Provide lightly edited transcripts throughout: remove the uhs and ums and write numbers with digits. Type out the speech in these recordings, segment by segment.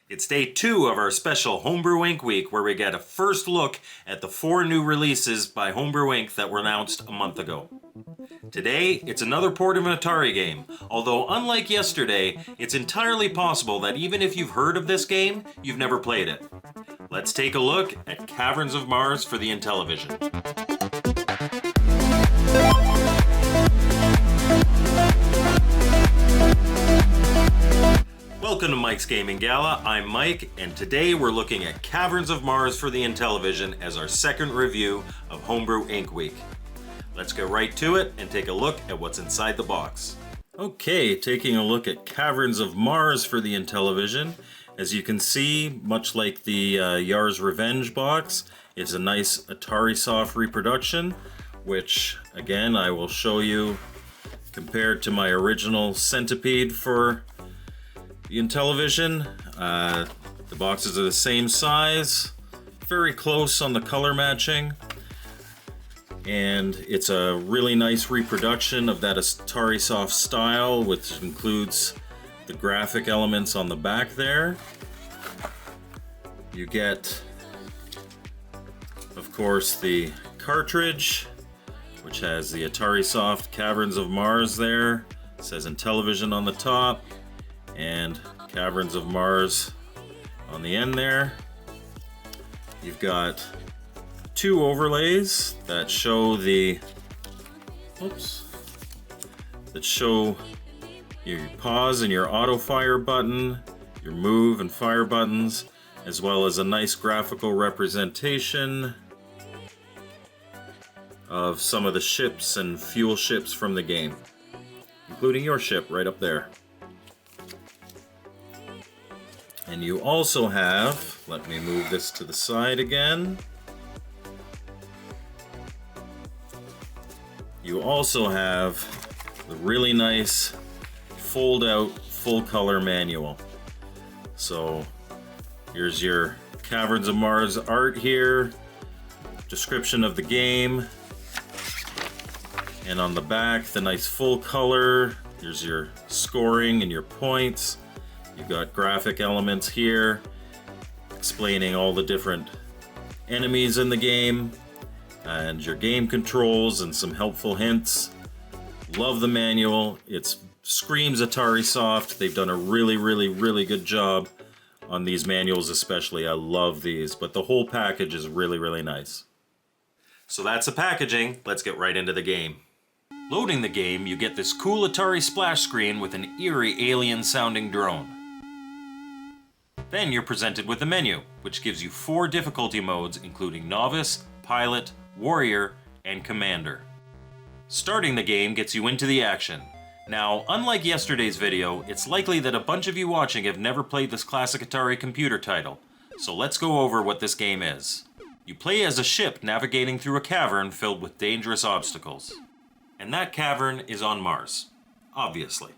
It's day 2 of our special Homebrew Inc. week where we get a first look at the 4 new releases by Homebrew Inc. that were announced a month ago. Today, it's another port of an Atari game, although unlike yesterday, it's entirely possible that even if you've heard of this game, you've never played it. Let's take a look at Caverns of Mars for the Intellivision. Welcome to Mike's Gaming Gala. I'm Mike, and today we're looking at Caverns of Mars for the Intellivision as our second review of Homebrew Inc. week. Let's get right to it and take a look at what's inside the box. Okay, taking a look at Caverns of Mars for the Intellivision. As you can see, much like the Yar's Revenge box, it's a nice Atari Soft reproduction, which again I will show you compared to my original Centipede for the Intellivision. The boxes are the same size, very close on the color matching, and it's a really nice reproduction of that Atari Soft style, which includes the graphic elements on the back there. You get, of course, the cartridge, which has the Atari Soft Caverns of Mars there. It says Intellivision on the top and Caverns of Mars on the end there. You've got 2 overlays that show your pause and your auto fire button, your move and fire buttons, as well as a nice graphical representation of some of the ships and fuel ships from the game, including your ship right up there. And you also have, let me move this to the side again. You also have the really nice fold out full color manual. So here's your Caverns of Mars art here, description of the game, and on the back the nice full color. Here's your scoring and your points. You've got graphic elements here explaining all the different enemies in the game and your game controls and some helpful hints. Love the manual. It screams Atari Soft. They've done a really good job on these manuals especially. I love these, but the whole package is really nice. So that's the packaging. Let's get right into the game. Loading the game, you get this cool Atari splash screen with an eerie alien sounding drone. Then you're presented with a menu, which gives you 4 difficulty modes, including Novice, Pilot, Warrior, and Commander. Starting the game gets you into the action. Now, unlike yesterday's video, it's likely that a bunch of you watching have never played this classic Atari computer title, so let's go over what this game is. You play as a ship navigating through a cavern filled with dangerous obstacles. And that cavern is on Mars, obviously.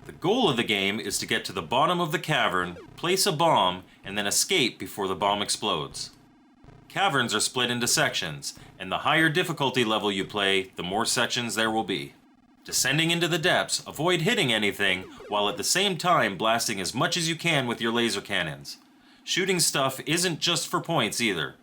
The goal of the game is to get to the bottom of the cavern, place a bomb, and then escape before the bomb explodes. Caverns are split into sections, and the higher difficulty level you play, the more sections there will be. Descending into the depths, avoid hitting anything, while at the same time blasting as much as you can with your laser cannons. Shooting stuff isn't just for points either.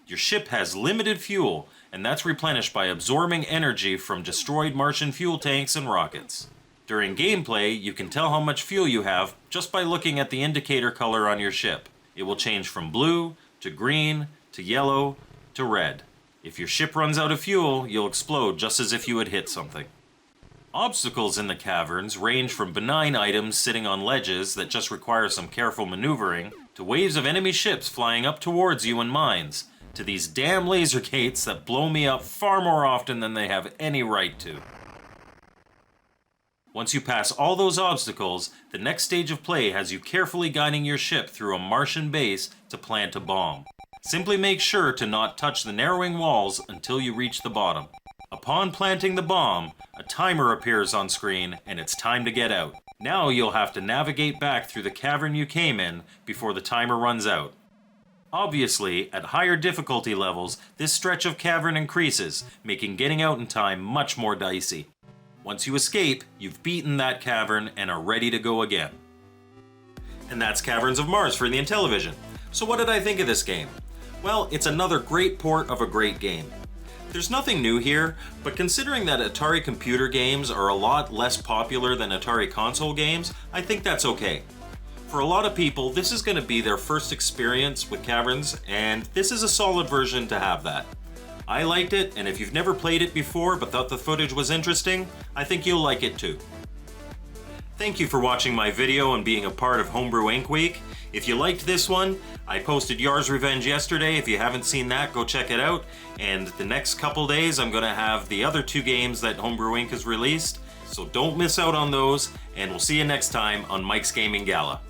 Your ship has limited fuel, and that's replenished by absorbing energy from destroyed Martian fuel tanks and rockets. During gameplay, you can tell how much fuel you have just by looking at the indicator color on your ship. It will change from blue, to green, to yellow, to red. If your ship runs out of fuel, you'll explode just as if you had hit something. Obstacles in the caverns range from benign items sitting on ledges that just require some careful maneuvering, to waves of enemy ships flying up towards you in mines, to these damn laser gates that blow me up far more often than they have any right to. Once you pass all those obstacles, the next stage of play has you carefully guiding your ship through a Martian base to plant a bomb. Simply make sure to not touch the narrowing walls until you reach the bottom. Upon planting the bomb, a timer appears on screen and it's time to get out. Now you'll have to navigate back through the cavern you came in before the timer runs out. Obviously, at higher difficulty levels, this stretch of cavern increases, making getting out in time much more dicey. Once you escape, you've beaten that cavern and are ready to go again. And that's Caverns of Mars for the Intellivision. So what did I think of this game? Well, it's another great port of a great game. There's nothing new here, but considering that Atari computer games are a lot less popular than Atari console games, I think that's okay. For a lot of people, this is going to be their first experience with Caverns, and this is a solid version to have that. I liked it, and if you've never played it before but thought the footage was interesting, I think you'll like it too. Thank you for watching my video and being a part of Homebrew Inc. Week. If you liked this one, I posted Yar's Revenge yesterday. If you haven't seen that, go check it out. And the next couple days, I'm going to have the other 2 games that Homebrew Inc. has released. So don't miss out on those, and we'll see you next time on Mike's Gaming Gala.